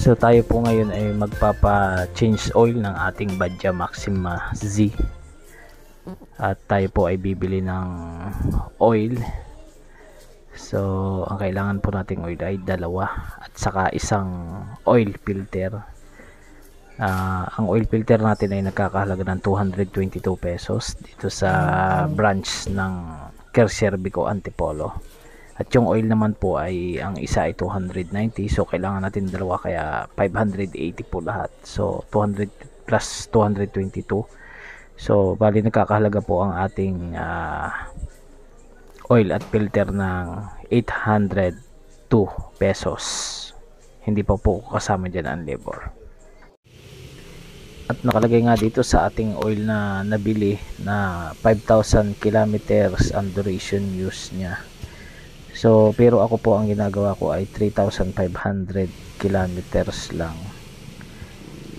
So tayo po ngayon ay magpapa-change oil ng ating Badja Maxima Z. At tayo po ay bibili ng oil. So ang kailangan po nating oil ay dalawa at saka isang oil filter. Ang oil filter natin ay nagkakahalaga ng 222 pesos dito sa branch ng Kerserbico Antipolo. At yung oil naman po ay ang isa ay 290, so kailangan natin dalawa kaya 580 po lahat. So 200 plus 222. So bali nagkakahalaga po ang ating oil at filter ng 802 pesos. Hindi pa po kasama dyan ang labor. At nakalagay nga dito sa ating oil na nabili na 5,000 kilometers ang duration use niya. So pero ako po ang ginagawa ko ay 3,500 kilometers lang.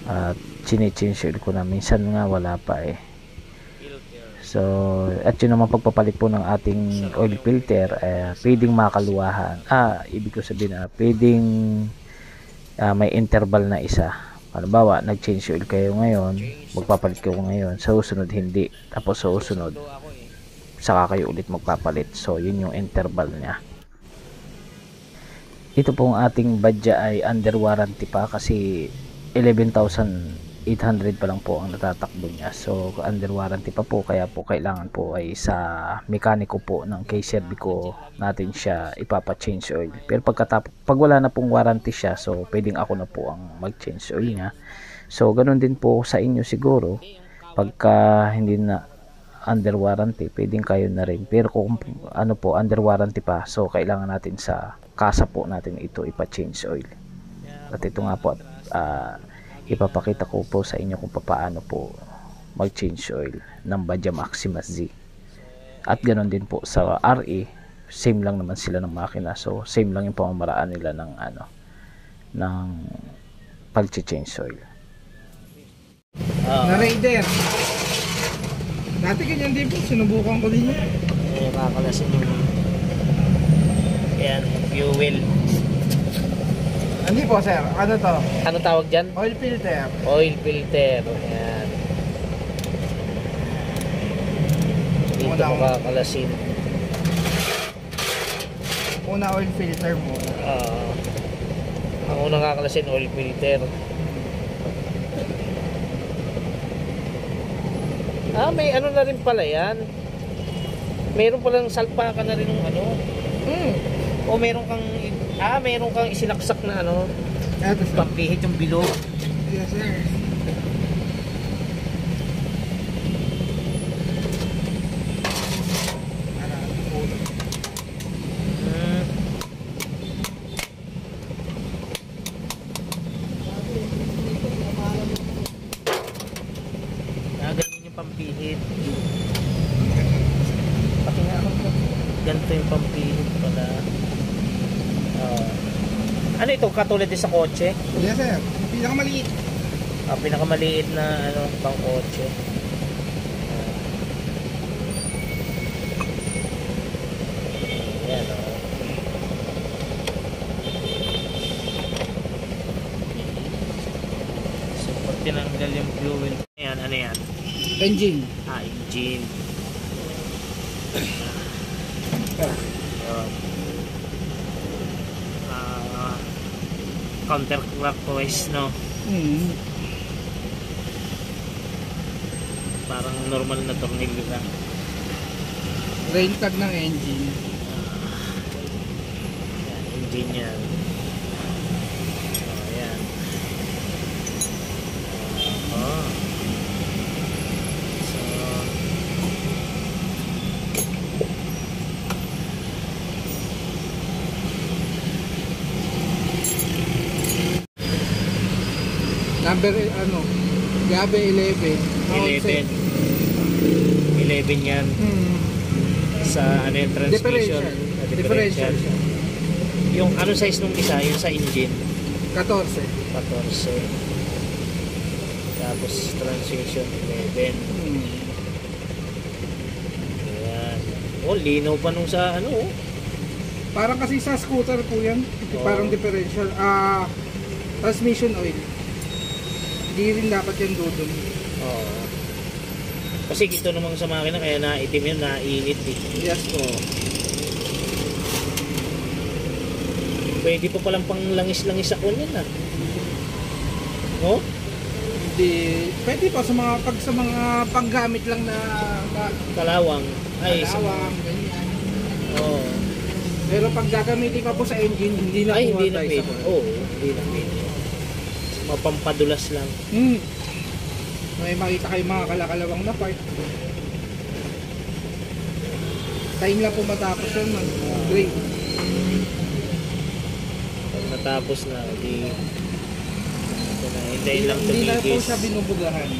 At chine-change oil ko na, minsan nga wala pa eh. So at yun naman pagpapalit po ng ating oil filter, pwedeng makaluwahan. Ibig ko sabihin pwedeng may interval na isa. Halimbawa nag-change oil kayo ngayon, magpapalit kayo ngayon, sa susunod hindi, tapos sa susunod saka kayo ulit magpapalit. So yun yung interval niya. Ito pong ating Badja ay under warranty pa kasi 11,800 pa lang po ang natatakbo niya. So under warranty pa po, kaya po kailangan po ay sa mekaniko po ng Kerserbico natin siya ipapa-change oil. Pero pag wala na pong warranty siya, so pwedeng ako na po ang mag-change oil niya. So ganun din po sa inyo siguro, pagka hindi na under warranty, pwedeng kayo na rin. Pero kung ano po, under warranty pa, so kailangan natin sa kasa po natin ito ipa-change oil. At ito nga po, ipapakita ko po sa inyo kung paano po mag-change oil ng Badja Maxima Z. At ganoon din po sa RE, same lang naman sila ng makina. So same lang yung pamamaraan nila ng ng pag-change oil. Na Raider. Dati ganyan din po, sinubukan ko din yun. Kakalasin yung yan, fuel. Hindi po sir, ano to? Ano tawag dyan? Oil filter. Oil filter. Yan. Dito Una, kakalasin. Una oil filter mo. Ang unang kakalasin, oil filter. May ano na rin pala yan. Meron palang salpakan na rin ng ano. O meron kang isinaksak na ano. Pampihit yung bilog. Yes sir. Ganyan yung pampihit. Pati nga ako. Ganito yung pampihit pala. Ano ito? Katulad din sa kotse? Yes sir. Pinakamaliit. Pinakamaliit na ano, pang kotse. Ayan o. So pag tinanggal yung fuel, ayan, ano yan? Engine. Engine. Counterclockwise, no? Parang normal na tornilyo lang. Rail tag ng engine. Engine yan. Ayan. Number Gabe 11. 11 yan. Sa ano yung transmission? Differential. Yung ano size nung isa? Yung sa engine? 14. Tapos transmission 11. Ayan. Linaw pa nung sa ano. Parang kasi sa scooter po yan. Parang differential. Transmission oil. Hindi rin dapat yung dudon. Oo. Kasi ito namang sa makina kaya naitim yun, nainit eh. Yes po. Pwede pa palang pang langis-langis ako yan ah. No? Hindi. Pwede pa sa mga paggamit lang na Kalawang. Ay, kalawang, ganyan. Oo. Pero pag gagamitin pa po sa engine, hindi na Ay, po hindi na advisable. pwede. Oo, hindi na pwede. Mapampadulas lang. May makita kayo mga kalakalawang na part. Time lang po matapos yun, man. Great. Pag natapos na, di ito na, hintayin lang Hindi na po tumigis. siya binubugahan.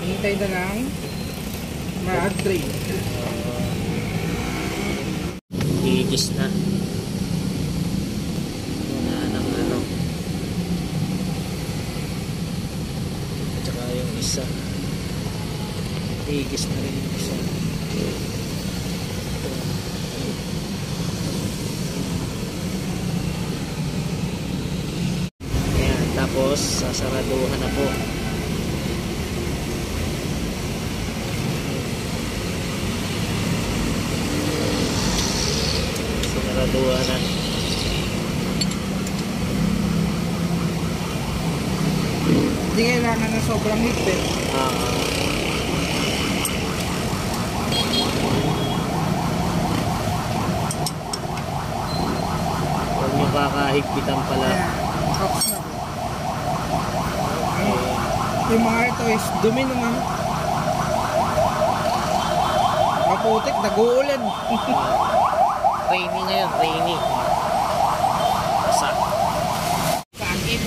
Hintay na lang ma-drain. Tigis na. Wala nang ano. At saka yung isa. Tigis na rin yung isa. Ayan, tapos sasaraduhan na po. Sasaraduhan na. Hindi kailangan na sobrang higpit. Huwag nyo kakahigpitan pala. Ayan, tapos na po. Yung mga ito is dumi naman. Maputik, nag-uulan. Rainy ngayon, rainy. Basa. Sakit.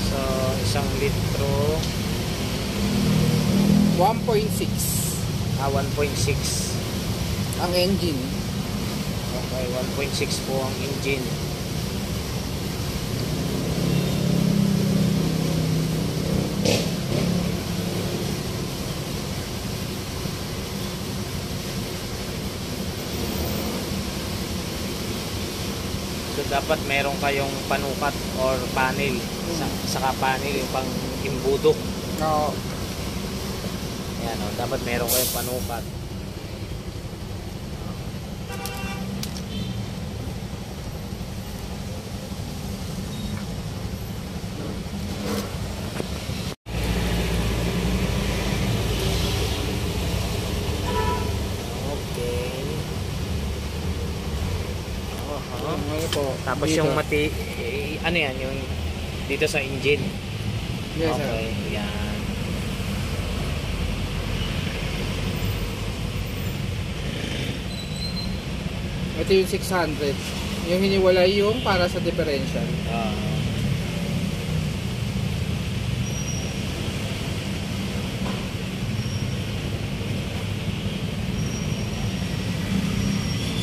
So, 1 litro. 1.6 1.6. ang engine. Okay, 1.6 po ang engine. So dapat meron kayong panukat or panel. Saka panel yung pang imbudo. No. Ayan o, dapat meron kayong panukat. Okay. Ano po? Tapos dito. yung ano yan, yung dito sa engine. Yes, sir. Okay, yan. Ito yung 600. Yung hiniwalay yung para sa differential.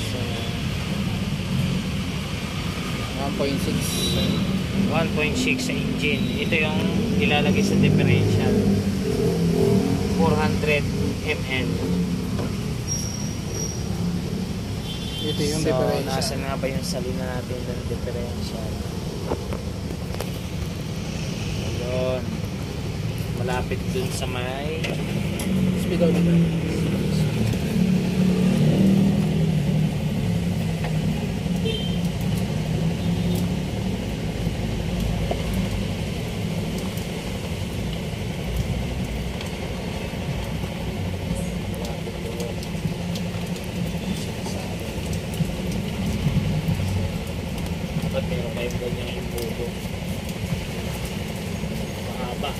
So, 1.6. 1.6 sa engine. Ito yung ilalagay sa differential. 400 ml. Ito yung So, differential. nasa nga ba yung salina natin ng differential? Ayun. Malapit dun sa may Speedometer. dapat meron kayong ganyang imbudo. ba?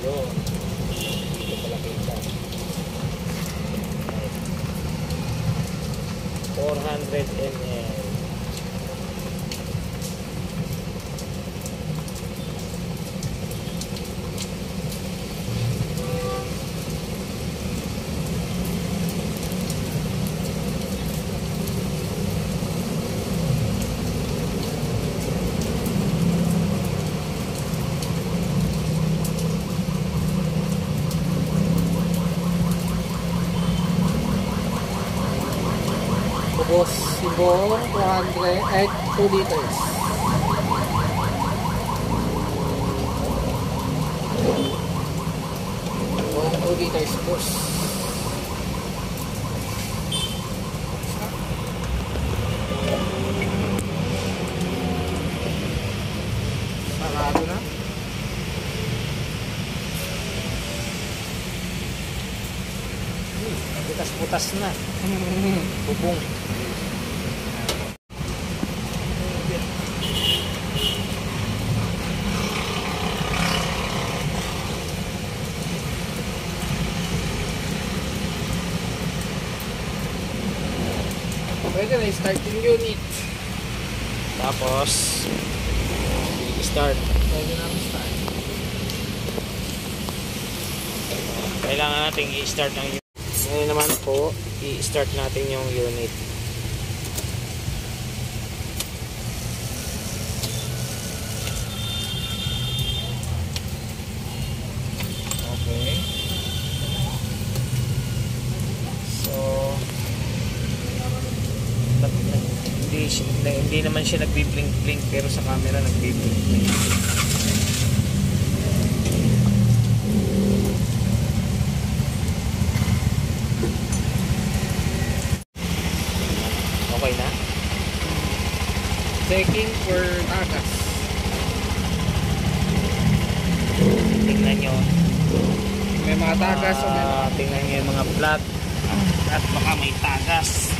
Yun. Dito pala kita. 400 ml. Tapos yung buong 2 liters. Buong 2 liters boss. Sarado na. Butas-butas na. Bubong. Pwede na i-start yung unit. Tapos i-start. Pwede na i-start. Kailangan natin i-start ng unit. Ngayon naman po, i-start natin yung unit. Okay. So, hindi naman siya nagbi-blink-blink pero sa camera nagbi-blink-blink. Okay na? Checking for tagas. Tingnan nyo. May mga tagas o may mga... Tingnan nyo yung mga flat at baka may tagas.